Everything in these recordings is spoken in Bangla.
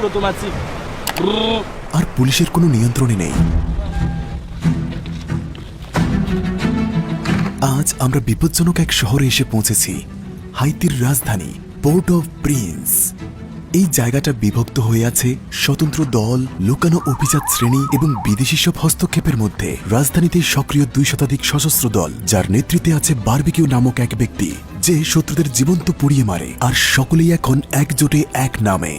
automatique. আর পুলিশের কোনো নিয়ন্ত্রণে নেই। আজ আমরা বিপজ্জনক এক শহরে এসে পৌঁছেছি, হাইতির রাজধানী পোর্ট অফ প্রিন্স। এই জায়গাটা বিভক্ত হয়ে আছে স্বতন্ত্র দল, লুকানো অভিজাত শ্রেণী এবং বিদেশি সব হস্তক্ষেপের মধ্যে। রাজধানীতে সক্রিয় 2 শতাধিক সশস্ত্র দল, যার নেতৃত্বে আছে বারবিকিউ নামক এক ব্যক্তি, যে শত্রুদের জীবন্ত পুড়িয়ে মারে। আর সকলেই এখন একজোটে এক নামে,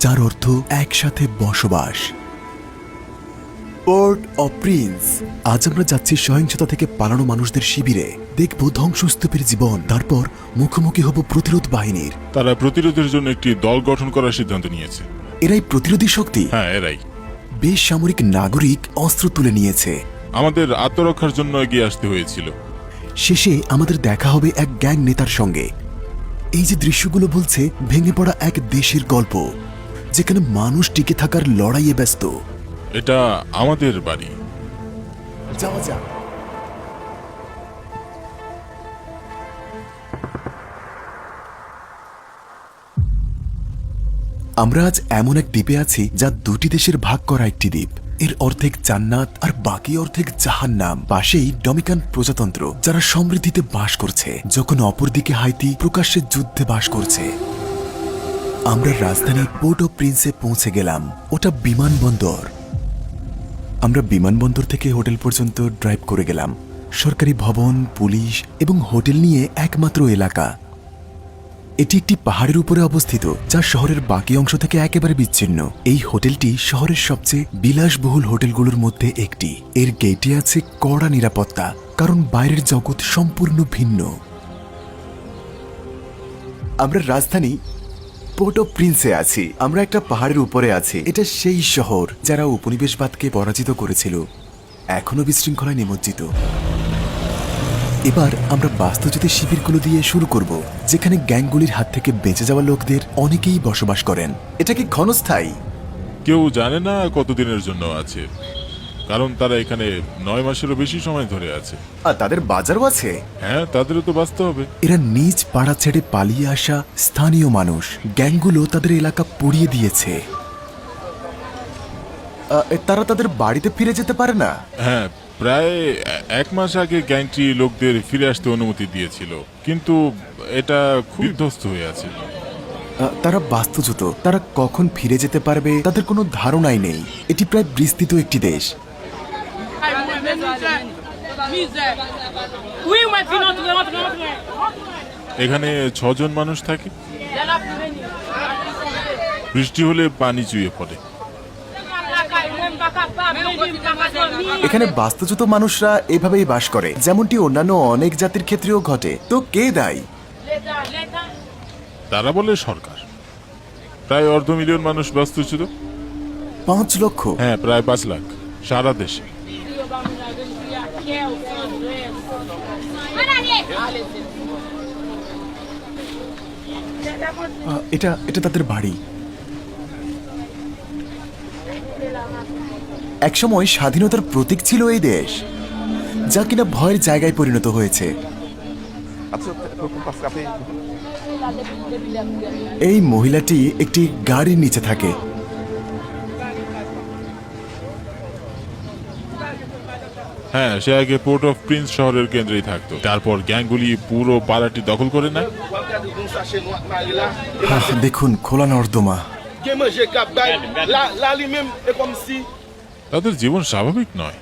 যার অর্থ একসাথে বসবাস। Port of Prince. আজ আমরা যাচ্ছি সহিংসতা থেকে পালানো মানুষদের শিবিরে, দেখব ধ্বংসস্তূপের জীবন, তারপর মুখোমুখি হব প্রতিরোধ বাহিনীর। তারা প্রতিরোধের জন্য একটি দল গঠন করার সিদ্ধান্ত নিয়েছে। এরাই প্রতিরোধী শক্তি? হ্যাঁ, এরাই। বেসামরিক নাগরিক অস্ত্র তুলে নিয়েছে। আমাদের আত্মরক্ষার জন্য এগিয়ে আসতে হয়েছিল। শেষে আমাদের দেখা হবে এক গ্যাং নেতার সঙ্গে। এই যে দৃশ্যগুলো বলছে ভেঙে পড়া এক দেশের গল্প, যেখানে মানুষ টিকে থাকার লড়াইয়ে ব্যস্ত। এটা আমাদের বাড়ি। যাওয়া যাক। আমরা আজ এমন এক দ্বীপে আছি যা 2টি দেশের ভাগ করা একটি দ্বীপ। এর অর্ধেক জান্নাত আর বাকি অর্ধেক জাহান্নাম। পাশেই ডমিকান প্রজাতন্ত্র, যারা সমৃদ্ধিতে বাস করছে, যখন অপরদিকে হাইতি প্রকাশ্যে যুদ্ধে বাস করছে। আমরা রাজধানী পোর্ট অফ প্রিন্সে পৌঁছে গেলাম। ওটা বিমানবন্দর। আমরা বিমানবন্দর থেকে হোটেল পর্যন্ত ড্রাইভ করে গেলাম। সরকারি ভবন, পুলিশ এবং হোটেল নিয়ে একমাত্র এলাকা। এটি একটি পাহাড়ের উপরে অবস্থিত, যা শহরের বাকি অংশ থেকে একেবারে বিচ্ছিন্ন। এই হোটেলটি শহরের সবচেয়ে বিলাসবহুল হোটেলগুলোর মধ্যে একটি। এর গেটে আছে কড়া নিরাপত্তা, কারণ বাইরের জগৎ সম্পূর্ণ ভিন্ন। আমরা রাজধানী পোর্ট অফ প্রিন্সে আছি। আমরা একটা পাহাড়ের উপরে আছি। এটা সেই শহর যারা উপনিবেশবাদকে পরাজিত করেছিল, এখনো বিশৃঙ্খলায় নিমজ্জিত। এবার আমরা বাস্তুচ্যুতি শিবিরগুলো দিয়ে শুরু করব, যেখানে গ্যাংগুলির হাত থেকে বেঁচে যাওয়া লোকদের অনেকেই বসবাস করেন। এটা কি ক্ষণস্থায়ী? কেউ জানে না কতদিনের জন্য আছে, কারণ তারা এখানে 9 মাসেরও বেশি সময় ধরে আছে। আর তাদের বাজারও আছে। হ্যাঁ, তাদেরও তো বাঁচতে হবে। এরা নিজ পাড়া ছেড়ে পালিয়ে আসা স্থানীয় মানুষ। গ্যাংগুলো তাদের এলাকা পুড়িয়ে দিয়েছে। তারা তাদের বাড়িতে ফিরে যেতে পারে না। হ্যাঁ, প্রায় 1 মাস আগে গ্যাংটি লোকদের ফিরে আসতে অনুমতি দিয়েছিল, কিন্তু এটা খুব বিধ্বস্ত হয়ে আছে। তারা বাস্তুচ্যুত। তারা কখন ফিরে যেতে পারবে তাদের কোনো ধারণাই নেই। এটি প্রায় বিস্তৃত একটি দেশ। এখানে 6 জন মানুষ থাকে। বৃষ্টি হলে পানি চুইয়ে পড়ে। এখানে বাস্তুচ্যুত মানুষরা এভাবেই বাস করে, যেমনটি অন্যান্য অনেক জাতির ক্ষেত্রেও ঘটে। তো কে দায়ী? তারা বলে সরকার। প্রায় 250,000 মানুষ বাস্তুচ্যুত। 5 লক্ষ? হ্যাঁ, প্রায় 5 লাখ সারা দেশে। এটা এটা তাদের বাড়ি। একসময় স্বাধীনতার প্রতীক ছিল এই দেশ, যা কিনা ভয়ের জায়গায় পরিণত হয়েছে। এই মহিলাটি একটি গাড়ির নিচে থাকে। হ্যাঁ, সে আগে পোর্ট অফ প্রিন্স শহরের কেন্দ্রেই থাকতো। তারপর গ্যাংগুলি পুরো পাড়াটি দখল করে নেয়। দেখুন, খোলা নর্দমা। তাদের জীবন স্বাভাবিক নয়।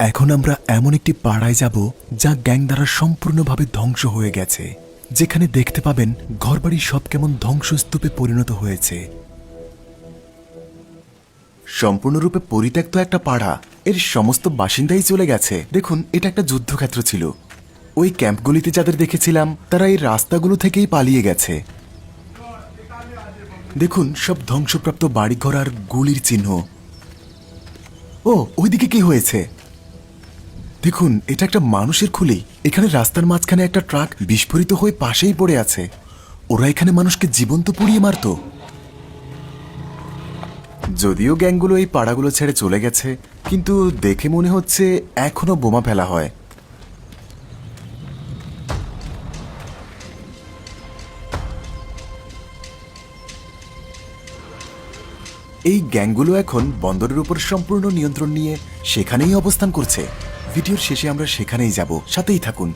এখন আমরা এমন একটি পাড়ায় যাব যা গ্যাং দ্বারা সম্পূর্ণভাবে ধ্বংস হয়ে গেছে, যেখানে দেখতে পাবেন ঘরবাড়ি সব কেমন ধ্বংসস্তূপে পরিণত হয়েছে। সম্পূর্ণরূপে পরিত্যক্ত একটা পাড়া। এর সমস্ত বাসিন্দাই চলে গেছে। দেখুন, এটা একটা যুদ্ধক্ষেত্র ছিল। ওই ক্যাম্পগুলিতে যাদের দেখেছিলাম, তারা এই রাস্তাগুলো থেকেই পালিয়ে গেছে। দেখুন, সব ধ্বংসপ্রাপ্ত বাড়িঘর আর গুলির চিহ্ন। ও, ওইদিকে কি হয়েছে দেখুন, এটা একটা মানুষের খুলি। এখানে রাস্তার মাঝখানে একটা ট্রাক বিস্ফোরিত হয়ে পাশেই পড়ে আছে। ওরা এখানে মানুষকে জীবন্ত পুড়িয়ে মারতো। যদিও গ্যাংগুলো এই পাড়াগুলো ছেড়ে চলে গেছে, কিন্তু দেখে মনে হচ্ছে এখনো বোমা ফেলা হয়। এই গ্যাংগুলো এখন বন্দরের উপর সম্পূর্ণ নিয়ন্ত্রণ নিয়ে সেখানেই অবস্থান করছে। ভিডিওর শেষে আমরা সেখানেই যাব, সাথেই থাকুন।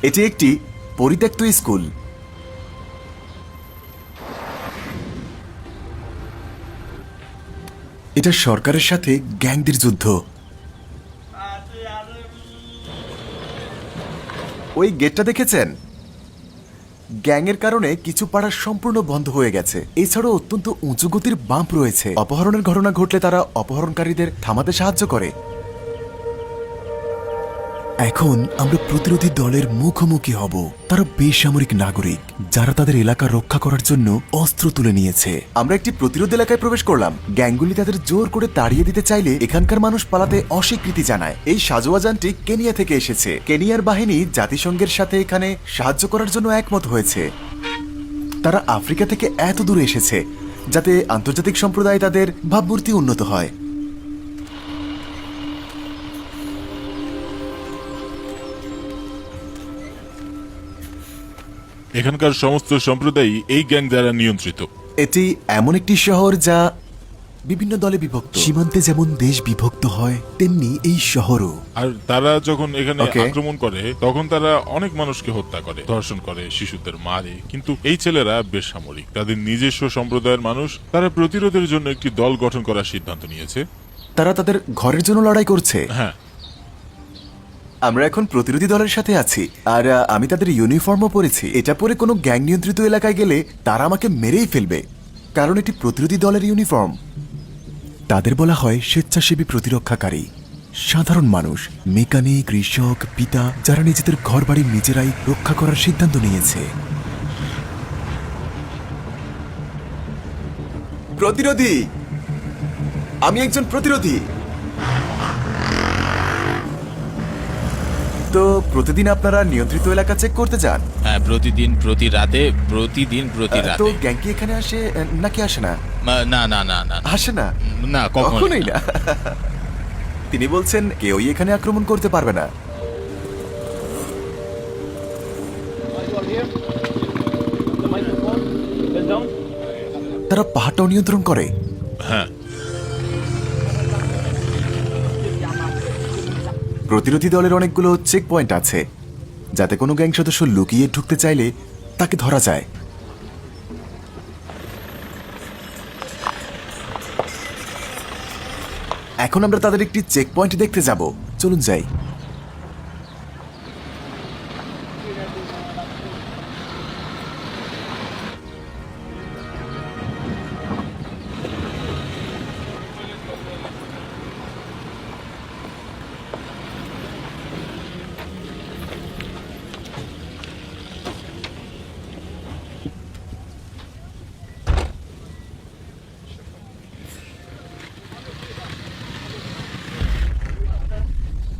এটি একটি পরিত্যক্ত স্কুল। এটা সরকারের সাথে গ্যাংদের যুদ্ধ। ওই গেটটা দেখেছেন? গ্যাংয়ের কারণে কিছু পাড়া সম্পূর্ণ বন্ধ হয়ে গেছে। এছাড়াও অত্যন্ত উঁচু গতির বাম্প রয়েছে। অপহরণের ঘটনা ঘটলে তারা অপহরণকারীদের থামাতে সাহায্য করে। এখন আমরা প্রতিরোধী দলের মুখোমুখি হব। তারা বেসামরিক নাগরিক, যারা তাদের এলাকা রক্ষা করার জন্য অস্ত্র তুলে নিয়েছে। আমরা একটি প্রতিরোধ এলাকায় প্রবেশ করলাম। গ্যাংগুলি তাদের জোর করে তাড়িয়ে দিতে চাইলে এখানকার মানুষ পালাতে অস্বীকৃতি জানায়। এই সাজোয়া যানটি কেনিয়া থেকে এসেছে। কেনিয়ার বাহিনী জাতিসংঘের সাথে এখানে সাহায্য করার জন্য একমত হয়েছে। তারা আফ্রিকা থেকে এত দূরে এসেছে যাতে আন্তর্জাতিক সম্প্রদায় তাদের ভাবমূর্তি উন্নত হয়। এখানকার সমস্ত সম্প্রদায় এই গ্যাং দ্বারা নিয়ন্ত্রিত। এটি এমন একটি শহর যা বিভিন্ন দলে বিভক্ত। সীমান্তে যেমন দেশ বিভক্ত হয়, তেমনি এই শহরও। আর তারা যখন এখানে Okay. আক্রমণ করে তখন তারা অনেক মানুষকে হত্যা করে, ধর্ষণ করে, শিশুদের মারে। কিন্তু এই ছেলেরা বেসামরিক, তাদের নিজস্ব সম্প্রদায়ের মানুষ। তারা প্রতিরোধের জন্য একটি দল গঠন করার সিদ্ধান্ত নিয়েছে। তারা তাদের ঘরের জন্য লড়াই করছে। হ্যাঁ, আমরা এখন প্রতিরোধী দলের সাথে আছি, আর আমি তাদের ইউনিফর্মও পরেছি। এটা পরে কোনো গ্যাং নিয়ন্ত্রিত এলাকায় গেলে তারা আমাকে মেরেই ফেলবে, কারণ এটি প্রতিরোধী দলের ইউনিফর্ম। তাদের বলা হয় স্বেচ্ছাসেবী প্রতিরক্ষাকারী। সাধারণ মানুষ, মেকানিক, কৃষক, পিতা, যারা নিজেদের ঘর বাড়ি নিজেরাই রক্ষা করার সিদ্ধান্ত নিয়েছে। প্রতিরোধী, আমি একজন প্রতিরোধী। তো প্রতিদিন আপনারা নিয়ন্ত্রিত এলাকা চেক করতে যান? হ্যাঁ, প্রতিদিন প্রতি রাতে। তো গ্যাং কি এখানে আসে নাকি আসে না? না না না না আসে না, না, কখনোই কখনোই না। না। তিনি বলছেন কেউই এখানে আক্রমণ করতে পারবে না। তারা পাহাড়টাও নিয়ন্ত্রণ করে। হ্যাঁ, প্রতিরোধী দলের অনেকগুলো চেক পয়েন্ট আছে, যাতে কোনো গ্যাং সদস্য লুকিয়ে ঢুকতে চাইলে তাকে ধরা যায়। এখন আমরা তাদের একটি চেক পয়েন্ট দেখতে যাব। চলুন যাই।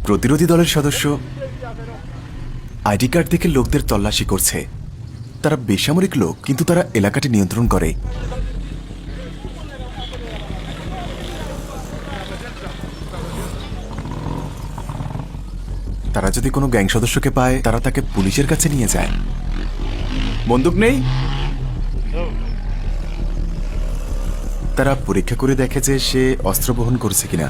প্রতিরোধী দলের সদস্য আইডি কার্ড দেখে লোকদের তল্লাশি করছে। তারা বেসামরিক লোক, কিন্তু তারা এলাকাটি নিয়ন্ত্রণ করে। তারা যদি কোনো গ্যাং সদস্যকে পায়, তারা তাকে পুলিশের কাছে নিয়ে যায়। বন্দুক নেই? তারা পরীক্ষা করে দেখে যে সে অস্ত্র বহন করছে কিনা।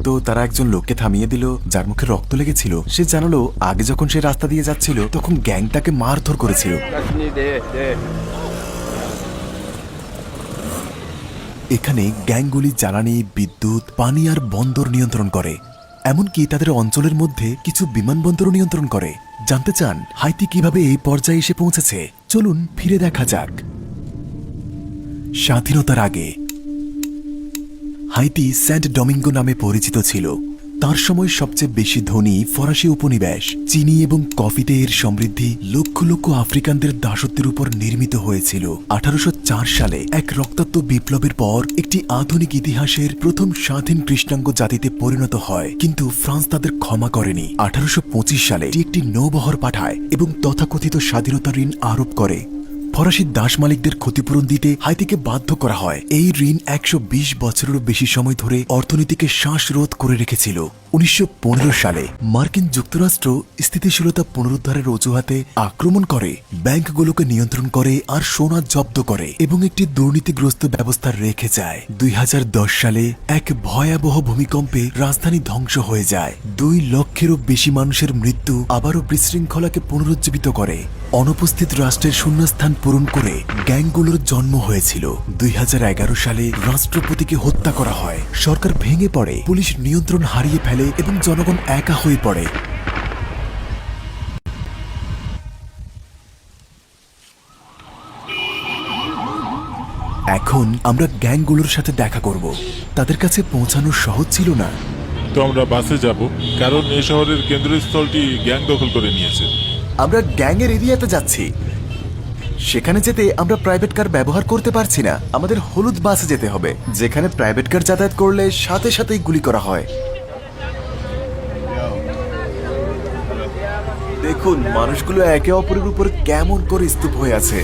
তো তারা একজন লোককে থামিয়ে দিল, যার মুখে রক্ত লেগেছিল। সে জানালো আগে যখন সে রাস্তা দিয়ে যাচ্ছিল তখন গ্যাং তাকে মারধর করেছিল। এখানে গ্যাংগুলি জ্বালানি, বিদ্যুৎ, পানি আর বন্দর নিয়ন্ত্রণ করে। এমনকি তাদের অঞ্চলের মধ্যে কিছু বিমানবন্দরও নিয়ন্ত্রণ করে। জানতে চান হাইতি কিভাবে এই পর্যায়ে এসে পৌঁছেছে? চলুন ফিরে দেখা যাক। স্বাধীনতার আগে হাইতি সেন্ট ডোমিঙ্গো নামে পরিচিত ছিল। তার সময় সবচেয়ে বেশি ধনী ফরাসি উপনিবেশ। চিনি এবং কফিতে এর সমৃদ্ধি লক্ষ লক্ষ আফ্রিকানদের দাসত্বের উপর নির্মিত হয়েছিল। 1804 সালে এক রক্তাক্ত বিপ্লবের পর একটি আধুনিক ইতিহাসের প্রথম স্বাধীন কৃষ্ণাঙ্গ জাতিতে পরিণত হয়, কিন্তু ফ্রান্স তাদের ক্ষমা করেনি। 1825 সালে এটি একটি নৌবহর পাঠায় এবং তথাকথিত স্বাধীনতা ঋণ আরোপ করে। ফরাসি দাস মালিকদের ক্ষতিপূরণ দিতে হাইতিকে বাধ্য করা হয়। এই ঋণ 120 বছরেরও বেশি সময় ধরে অর্থনীতিকে শ্বাসরোধ করে রেখেছিল। 1915 সালে মার্কিন যুক্তরাষ্ট্র স্থিতিশীলতা পুনরুদ্ধারের অজুহাতে আক্রমণ করে, ব্যাংকগুলোকে নিয়ন্ত্রণ করে আর সোনা জব্দ করে এবং একটি দুর্নীতিগ্রস্ত ব্যবস্থা রেখে যায়। 2010 সালে এক ভয়াবহ ভূমিকম্পে রাজধানী ধ্বংস হয়ে যায়। 2 লক্ষেরও বেশি মানুষের মৃত্যু আবারও বিশৃঙ্খলাকে পুনরুজ্জীবিত করে। অনুপস্থিত রাষ্ট্রের শূন্যস্থান পূরণ করে গ্যাংগুলোর জন্ম হয়েছিল। 2011 সালে রাষ্ট্রপতিকে হত্যা করা হয়, সরকার ভেঙে পড়ে, পুলিশ নিয়ন্ত্রণ হারিয়ে ফেলে এবং জনগণ একা হয়ে পড়ে। এখন আমরা গ্যাংগুলোর সাথে দেখা করব। তাদের কাছে পৌঁছানো সহজ ছিল না। তো আমরা বাসে যাব, কারণ এই শহরের কেন্দ্রস্থলটি গ্যাং দখল করে নিয়েছে। আমরা গ্যাংয়ের এরিয়াতে যাচ্ছি। সেখানে যেতে আমরা প্রাইভেট কার ব্যবহার করতে পারছি না। আমাদের হলুদ বাসে যেতে হবে, যেখানে প্রাইভেট কার যাতায়াত করলে সাথে সাথেই গুলি করা হয়। দেখুন মানুষগুলো একে অপরের উপর কেমন করে স্তূপ হয়ে আছে।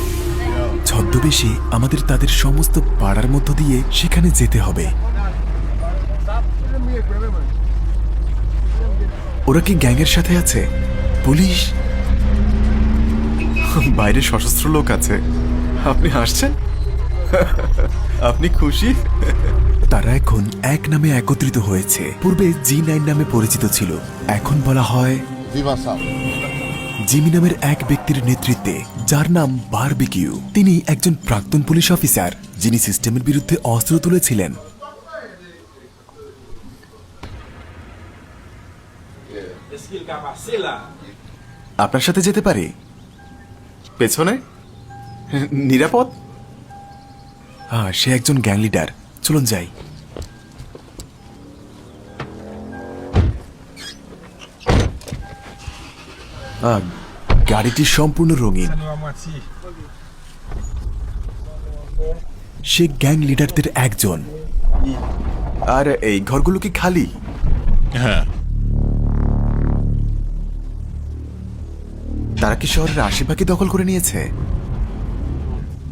ছদ্মবেশে আমাদের তাদের সমস্ত পাড়ার মধ্য দিয়ে সেখানে যেতে হবে। ওরা কি গ্যাংয়ের সাথে আছে? পুলিশ? বাইরে সশস্ত্র লোক আছে। আপনি হাসছেন? আপনি খুশি? তারা এখন এক নামে একত্রিত হয়েছে। পূর্বে G9 নামে পরিচিত ছিল, এখন বলা হয় জিমি নামের এক ব্যক্তির নেতৃত্বে, যার নাম বারবিকিউ। তিনি একজন প্রাক্তন পুলিশ অফিসার, যিনি সিস্টেমের বিরুদ্ধে অস্ত্র তুলেছিলেন। আপনার সাথে যেতে পারি? পেছনে নিরাপদ? হ্যাঁ, সে একজন গ্যাং লিডার। চলুন যাই। গাড়িটি সম্পূর্ণ রঙিন। সে গ্যাং লিডারদের একজন। আর এই ঘরগুলো কি খালি? হ্যাঁ। তারা কি শহরের আশেপাশে দখল করে নিয়েছে?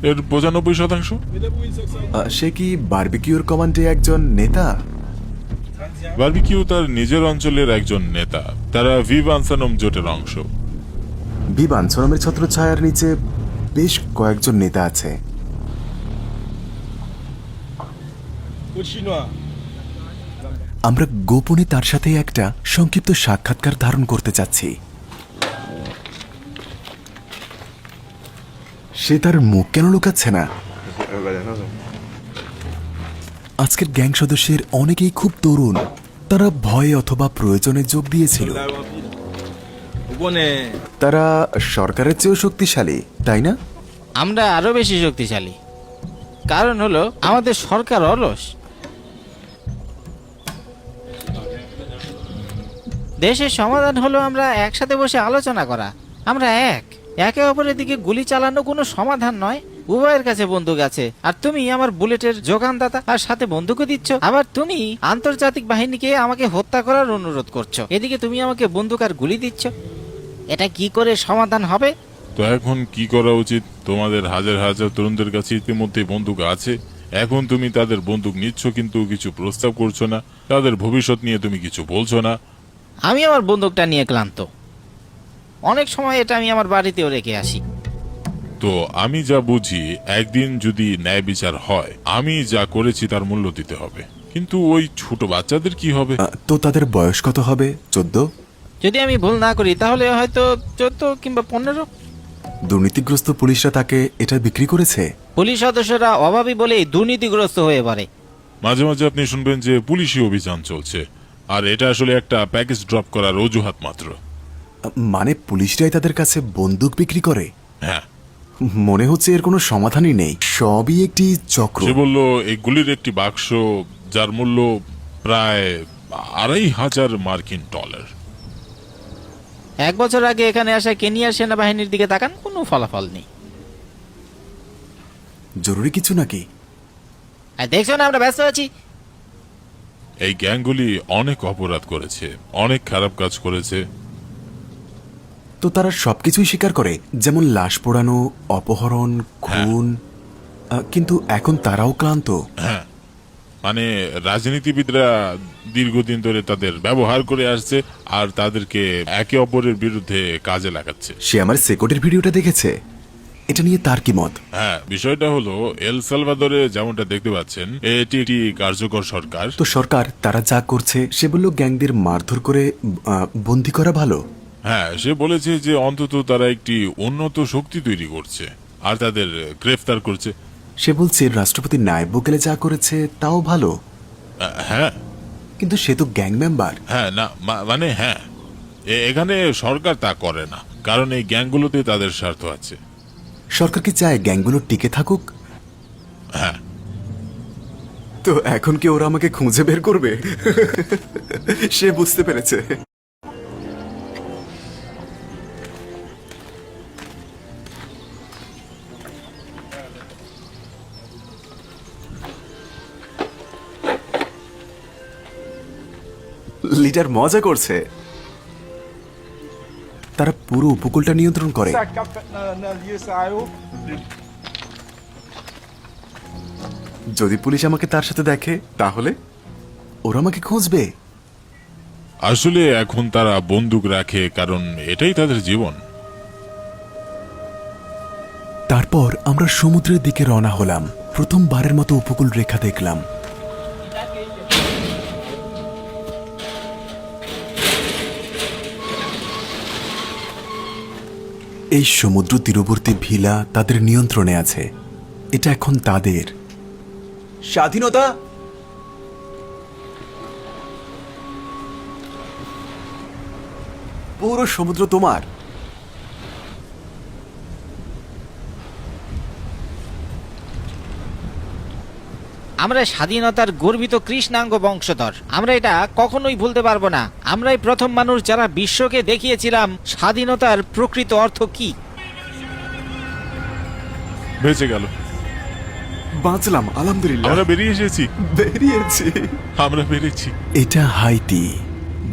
এর 95%। সে কি বারবিকিউর কমান্ডে একজন নেতা? বারবিকিউ তার নিজের অঞ্চলের একজন নেতা। তারা ভিভানসানম জোটের অংশ। ভিভানসানমের ছত্রছায়ার নিচে বেশ কয়েকজন নেতা আছে। আমরা গোপনে তার সাথে একটা সংক্ষিপ্ত সাক্ষাৎকার ধারণ করতে চাচ্ছি। সে তার মুখ কেন লুকাচ্ছে না? আজকের গ্যাং সদস্যের অনেকেই খুব তরুণ। তারা ভয়ে অথবা প্রয়োজনে যোগ দিয়েছিল। তারা সরকারের চেয়েও শক্তিশালী, তাই না? আমরা আরো বেশি শক্তিশালী। কারণ হলো আমাদের সরকার অলস। দেশের সমাধান হলো আমরা একসাথে বসে আলোচনা করা। আমরা একে অপরের দিকে গুলি চালানো কোনো সমাধান নয়। উভয়ের কাছে বন্দুক আছে, আর তুমি আমার বুলেটের যোগানদাতা, আর সাথে বন্দুকও দিচ্ছ। আবার তুমি আন্তর্জাতিক বাহিনীকে আমাকে হত্যা করার অনুরোধ করছো, এদিকে তুমি আমাকে বন্দুক আর গুলি দিচ্ছ। এটা কি করে সমাধান হবে? তো এখন কি করা উচিত? তোমাদের হাজার হাজার তরুণদের কাছে ইতিমধ্যে বন্দুক আছে। এখন তুমি তাদের বন্দুক নিচ্ছ, কিন্তু কিছু প্রস্তাব করছো না। তাদের ভবিষ্যৎ নিয়ে তুমি কিছু বলছো না। আমি আমার বন্দুকটা নিয়ে ক্লান্ত। অনেক সময় এটা আমি আমার বাড়িতেও রেখে আসি। তো আমি যা বুঝি, একদিন যদি ন্যায় বিচার হয়, আমি যা করেছি তার মূল্য দিতে হবে। কিন্তু ওই ছোট বাচ্চাদের কি হবে? তো তাদের বয়স কত হবে? 14? যদি আমি ভুল না করি তাহলে হয়তো 14 কিংবা 15। দুর্নীতিগ্রস্ত পুলিশরা তাকে এটা বিক্রি করেছে। পুলিশ সদস্যরা অভাবী বলেই দুর্নীতিগ্রস্ত হয়ে পড়ে। মাঝে মাঝে আপনি শুনবেন যে পুলিশি অভিযান চলছে, আর এটা আসলে একটা প্যাকেজ ড্রপ করার অজুহাত মাত্র। মানে পুলিশরাই তাদের কাছে বন্দুক বিক্রি করে? হ্যাঁ। মনে হচ্ছে এর কোনো সমাধানই নেই, সবই একটি চক্র। সে বলল এই গুলির একটি বাক্স, যার মূল্য প্রায় 2,500 মার্কিন ডলার। 1 বছর আগে এখানে আসা কেনিয়ার সেনাবাহিনীর দিকে তাকান, কোনো ফলাফল নেই। জরুরি কিছু নাকি? আর দেখছো না আমরা ব্যস্ত আছি। এই গ্যাংগুলি অনেক অপরাধ করেছে, অনেক খারাপ কাজ করেছে। তো তারা সবকিছুই স্বীকার করে, যেমন লাশ পোড়ানো, অপহরণ, খুন। কিন্তু এখন তারাও ক্লান্ত। হ্যাঁ, মানে রাজনীতিবিদরা দীর্ঘদিন ধরে তাদের ব্যবহার করে আসছে আর তাদেরকে একে অপরের বিরুদ্ধে কাজে লাগাচ্ছে। সে আমার সেকোটের ভিডিওটা দেখেছে। এটা নিয়ে তার কি মত? হ্যাঁ, বিষয়টা হলো এল সালভাদরে যেমনটা দেখতে পাচ্ছেন, এটি একটি কার্যকর সরকার। তো সরকার তারা যা করছে, সে বলল গ্যাংদের মারধর করে বন্দি করা ভালো। হ্যাঁ, সে বলেছে যে অন্তত তারা একটি উন্নত শক্তি তৈরি করছে আর তাদের গ্রেফতার করছে। সে বলছে রাষ্ট্রপতি নায়েব বুকেলে যা করেছে তাও ভালো। হ্যাঁ কিন্তু সে তো গ্যাং মেম্বার। হ্যাঁ, না মানে হ্যাঁ, এখানে সরকার তা করে না, কারণ এই গ্যাংগুলোতে তাদের স্বার্থ আছে। সরকার কি চায় গ্যাংগুলো টিকে থাকুক? হ্যাঁ। তো এখন কি ওরা আমাকে খুঁজে বের করবে? সে বুঝতে পেরেছে। লিডার মজা করছে। তারা পুরো উপকূলটা নিয়ন্ত্রণ করে। যদি পুলিশ আমাকে তার সাথে দেখে তাহলে ওরা আমাকে খুঁজবে। আসলে এখন তারা বন্দুক রাখে কারণ এটাই তাদের জীবন। তারপর আমরা সমুদ্রের দিকে রওনা হলাম। প্রথমবারের মতো উপকূল রেখা দেখলাম। এই সমুদ্র তীরবর্তী ভিলা তাদের নিয়ন্ত্রণে আছে। এটা এখন তাদের স্বাধীনতা। পুরো সমুদ্র তোমার। আমরা স্বাধীনতার গর্বিত কৃষ্ণাঙ্গ বংশধর। আমরা এটা কখনোই ভুলতে পারবো না। আমরাই প্রথম মানুষ যারা বিশ্বকে দেখিয়েছিলাম স্বাধীনতার প্রকৃত অর্থ কি। বেঁচে গেল, বাঁচলাম আলহামদুলিল্লাহ। আমরা বেরিয়ে এসেছি, বেরিয়েছি। আমরা বেরিয়েছি। এটা হাইতি,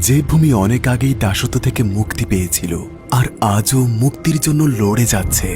যে ভূমি অনেক আগেই দাসত্ব থেকে মুক্তি পেয়েছিল আর আজও মুক্তির জন্য লড়ে যাচ্ছে।